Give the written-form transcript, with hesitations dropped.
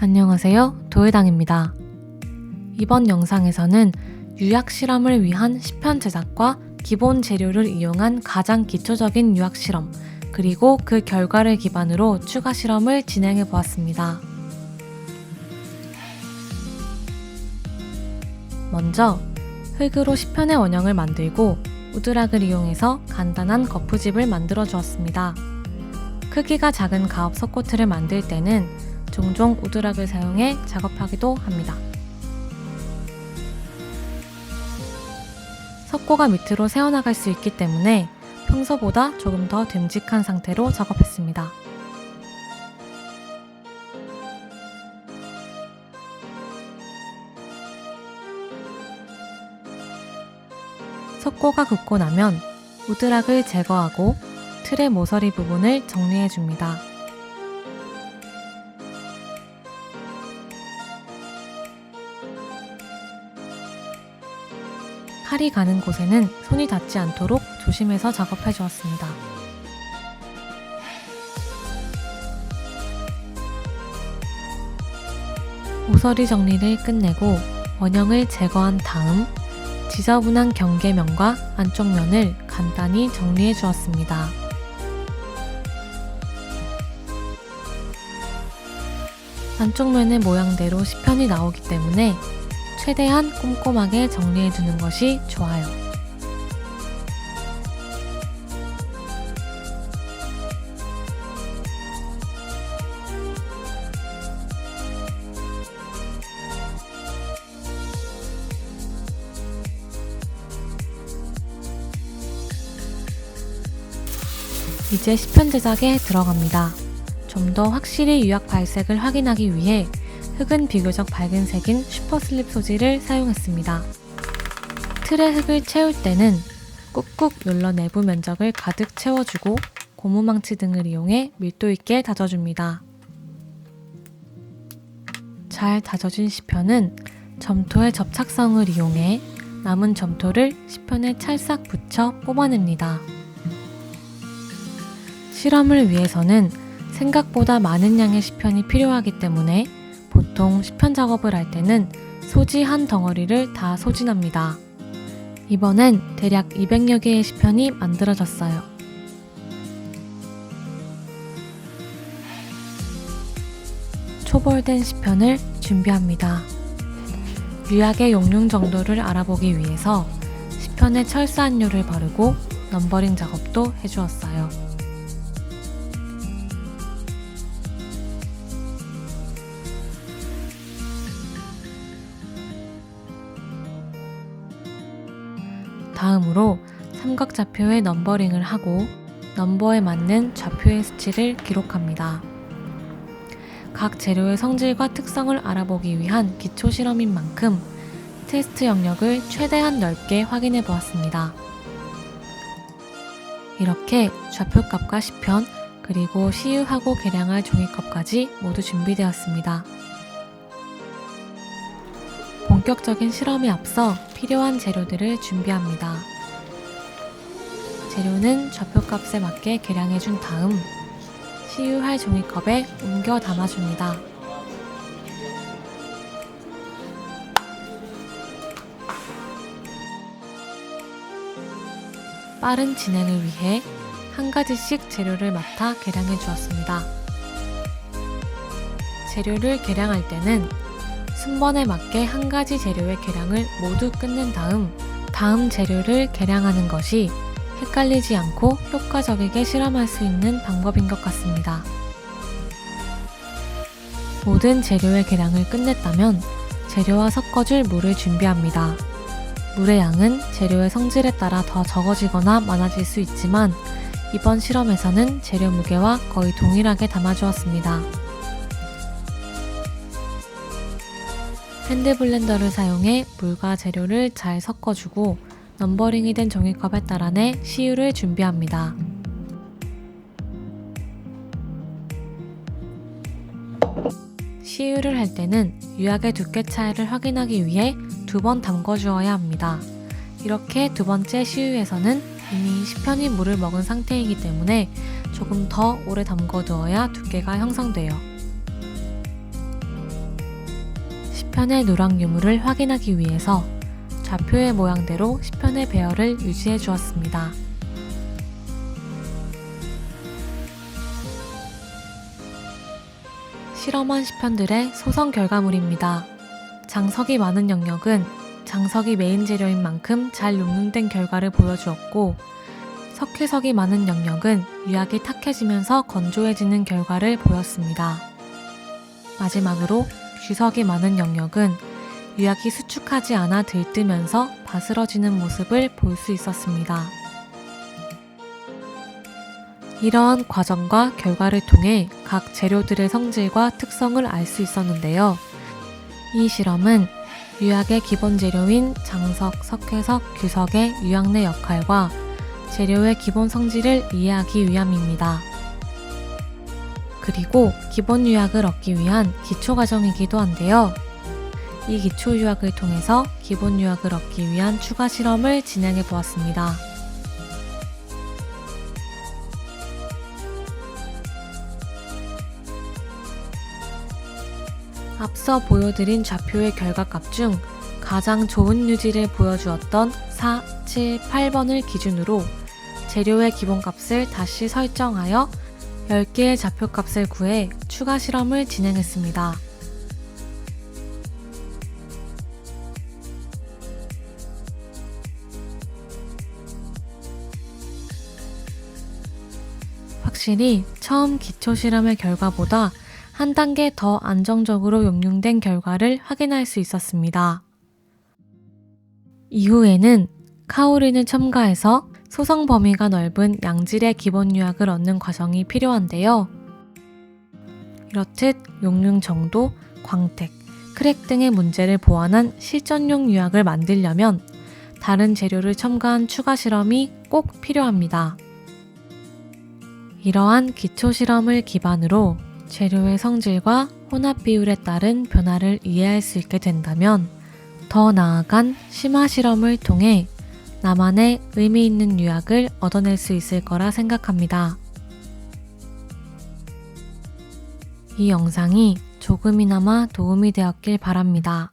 안녕하세요, 도회당입니다. 이번 영상에서는 유약 실험을 위한 시편 제작과 기본 재료를 이용한 가장 기초적인 유학 실험, 그리고 그 결과를 기반으로 추가 실험을 진행해 보았습니다. 먼저 흙으로 시편의 원형을 만들고 우드락을 이용해서 간단한 거푸집을 만들어 주었습니다. 크기가 작은 가업 석고틀을 만들 때는 종종 우드락을 사용해 작업하기도 합니다. 석고가 밑으로 새어나갈 수 있기 때문에 평소보다 조금 더 듬직한 상태로 작업했습니다. 석고가 굳고 나면 우드락을 제거하고 틀의 모서리 부분을 정리해 줍니다. 칼이 가는 곳에는 손이 닿지 않도록 조심해서 작업해 주었습니다. 모서리 정리를 끝내고 원형을 제거한 다음 지저분한 경계면과 안쪽 면을 간단히 정리해 주었습니다. 안쪽 면의 모양대로 시편이 나오기 때문에 최대한 꼼꼼하게 정리해 주는 것이 좋아요. 이제 시편 제작에 들어갑니다. 좀 더 확실히 유약 발색을 확인하기 위해 흙은 비교적 밝은 색인 슈퍼슬립 소지를 사용했습니다. 틀에 흙을 채울 때는 꾹꾹 눌러 내부 면적을 가득 채워주고 고무망치 등을 이용해 밀도 있게 다져줍니다. 잘 다져진 시편은 점토의 접착성을 이용해 남은 점토를 시편에 찰싹 붙여 뽑아냅니다. 실험을 위해서는 생각보다 많은 양의 시편이 필요하기 때문에 보통 시편 작업을 할 때는 소지 한 덩어리를 다 소진합니다. 이번엔 대략 200여 개의 시편이 만들어졌어요. 초벌된 시편을 준비합니다. 유약의 용융 정도를 알아보기 위해서 시편에 철사안료를 바르고 넘버링 작업도 해주었어요. 다음으로 삼각좌표에 넘버링을 하고 넘버에 맞는 좌표의 수치를 기록합니다. 각 재료의 성질과 특성을 알아보기 위한 기초 실험인 만큼 테스트 영역을 최대한 넓게 확인해 보았습니다. 이렇게 좌표값과 시편, 그리고 시유하고 계량할 종이컵까지 모두 준비되었습니다. 본격적인 실험에 앞서 필요한 재료들을 준비합니다. 재료는 좌표값에 맞게 계량해준 다음 시유할 종이컵에 옮겨 담아줍니다. 빠른 진행을 위해 한 가지씩 재료를 맡아 계량해 주었습니다. 재료를 계량할 때는 순번에 맞게 한 가지 재료의 계량을 모두 끝낸 다음 재료를 계량하는 것이 헷갈리지 않고 효과적이게 실험할 수 있는 방법인 것 같습니다. 모든 재료의 계량을 끝냈다면 재료와 섞어줄 물을 준비합니다. 물의 양은 재료의 성질에 따라 더 적어지거나 많아질 수 있지만 이번 실험에서는 재료 무게와 거의 동일하게 담아주었습니다. 핸드블렌더를 사용해 물과 재료를 잘 섞어주고 넘버링이 된 종이컵에 따라내 시유를 준비합니다. 시유를 할 때는 유약의 두께 차이를 확인하기 위해 2번 담궈주어야 합니다. 이렇게 두 번째 시유에서는 이미 시편이 물을 먹은 상태이기 때문에 조금 더 오래 담궈두어야 두께가 형성돼요. 편의 누락 유무를 확인하기 위해서 좌표의 모양대로 시편의 배열을 유지해 주었습니다. 실험한 시편들의 소성 결과물입니다. 장석이 많은 영역은 장석이 메인 재료인 만큼 잘 용융된 결과를 보여주었고, 석회석이 많은 영역은 유약이 탁해지면서 건조해지는 결과를 보였습니다. 마지막으로 귀석이 많은 영역은 유약이 수축하지 않아 들뜨면서 바스러지는 모습을 볼 수 있었습니다. 이러한 과정과 결과를 통해 각 재료들의 성질과 특성을 알 수 있었는데요. 이 실험은 유약의 기본 재료인 장석, 석회석, 귀석의 유약 내 역할과 재료의 기본 성질을 이해하기 위함입니다. 그리고 기본 유약을 얻기 위한 기초 과정이기도 한데요. 이 기초 유약을 통해서 기본 유약을 얻기 위한 추가 실험을 진행해 보았습니다. 앞서 보여드린 좌표의 결과값 중 가장 좋은 유지를 보여주었던 4, 7, 8번을 기준으로 재료의 기본값을 다시 설정하여 10개의 좌표값을 구해 추가 실험을 진행했습니다. 확실히 처음 기초 실험의 결과보다 한 단계 더 안정적으로 용융된 결과를 확인할 수 있었습니다. 이후에는 카오린을 첨가해서 소성 범위가 넓은 양질의 기본 유약을 얻는 과정이 필요한데요. 이렇듯 용융 정도, 광택, 크랙 등의 문제를 보완한 실전용 유약을 만들려면 다른 재료를 첨가한 추가 실험이 꼭 필요합니다. 이러한 기초 실험을 기반으로 재료의 성질과 혼합 비율에 따른 변화를 이해할 수 있게 된다면 더 나아간 심화 실험을 통해 나만의 의미 있는 유약을 얻어낼 수 있을 거라 생각합니다. 이 영상이 조금이나마 도움이 되었길 바랍니다.